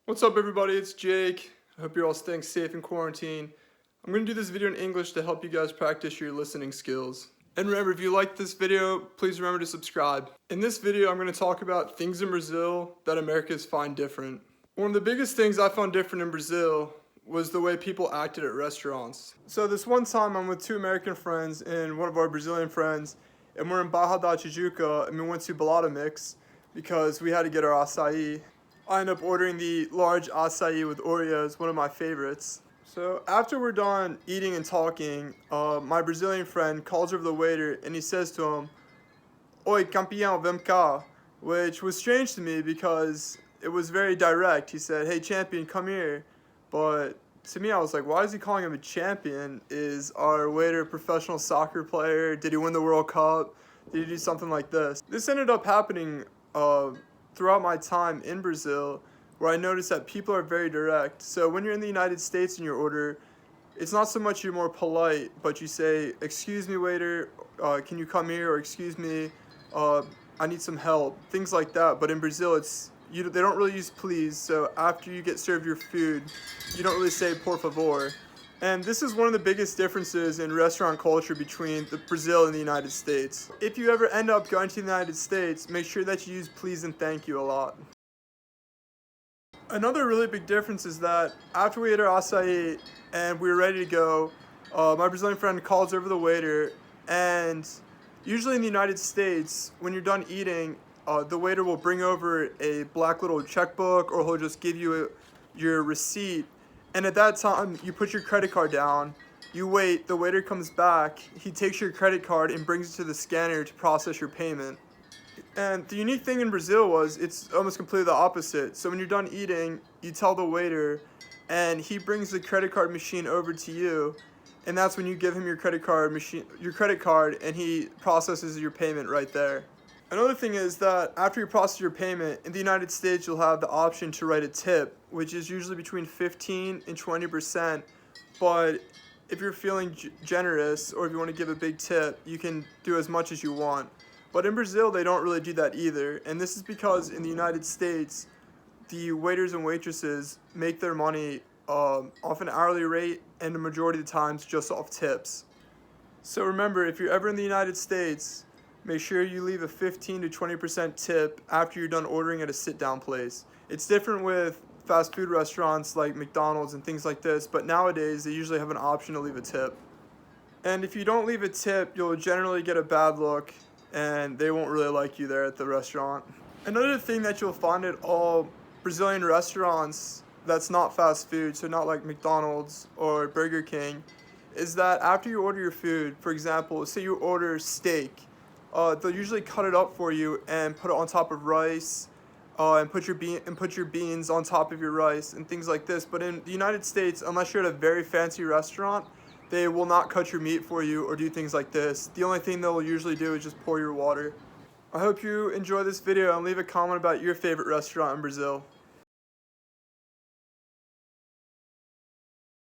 What's up everybody, it's Jake. I hope you're all staying safe in quarantine. I'm going to do this video in English to help you guys practice your listening skills. And remember, if you like this video, please remember to subscribe. In this video, I'm going to talk about things in Brazil that Americans find different. One of the biggest things I found different in Brazil was the way people acted at restaurants. So this one time I'm with two American friends and one of our Brazilian friends, and we're in Barra da Tijuca, and we went to Balada Mix because we had to get our açaí. I ended up ordering the large açaí with Oreos, one of my favorites. So after we're done eating and talking, my Brazilian friend calls over the waiter and he says to him, "Oi, campeão, vem cá," which was strange to me because it was very direct. He said, "Hey champion, come here." But to me, I was like, why is he calling him a champion? Is our waiter a professional soccer player? Did he win the World Cup? Did he do something like this? This ended up happening throughout my time in Brazil, where I noticed that people are very direct. So when you're in the United States and you order, it's not so much you're more polite, but you say, "Excuse me, waiter, can you come here?" Or "Excuse me, I need some help." Things like that. But in Brazil, they don't really use please. So after you get served your food, you don't really say por favor. And this is one of the biggest differences in restaurant culture between Brazil and the United States. If you ever end up going to the United States, make sure that you use please and thank you a lot. Another really big difference is that after we ate our açaí and we were ready to go, my Brazilian friend calls over the waiter, and usually in the United States, when you're done eating, the waiter will bring over a black little checkbook, or he'll just give you your receipt. And at that time, you put your credit card down, you wait, the waiter comes back, he takes your credit card and brings it to the scanner to process your payment. And the unique thing in Brazil was it's almost completely the opposite. So when you're done eating, you tell the waiter, and he brings the credit card machine over to you, and that's when you give him your credit card, and he processes your payment right there. Another thing is that after you process your payment, in the United States, you'll have the option to write a tip, which is usually between 15 and 20%. But if you're feeling generous, or if you want to give a big tip, you can do as much as you want. But in Brazil, they don't really do that either. And this is because in the United States, the waiters and waitresses make their money off an hourly rate, and the majority of the times just off tips. So remember, if you're ever in the United States, make sure you leave a 15 to 20% tip after you're done ordering at a sit-down place. It's different with fast food restaurants like McDonald's and things like this, but nowadays they usually have an option to leave a tip. And if you don't leave a tip, you'll generally get a bad look, and they won't really like you there at the restaurant. Another thing that you'll find at all Brazilian restaurants that's not fast food, so not like McDonald's or Burger King, is that after you order your food, for example, say you order steak, they'll usually cut it up for you and put it on top of rice, and put your beans on top of your rice and things like this. But in the United States, unless you're at a very fancy restaurant, they will not cut your meat for you or do things like this. The only thing they'll usually do is just pour your water. I hope you enjoy this video and leave a comment about your favorite restaurant in Brazil.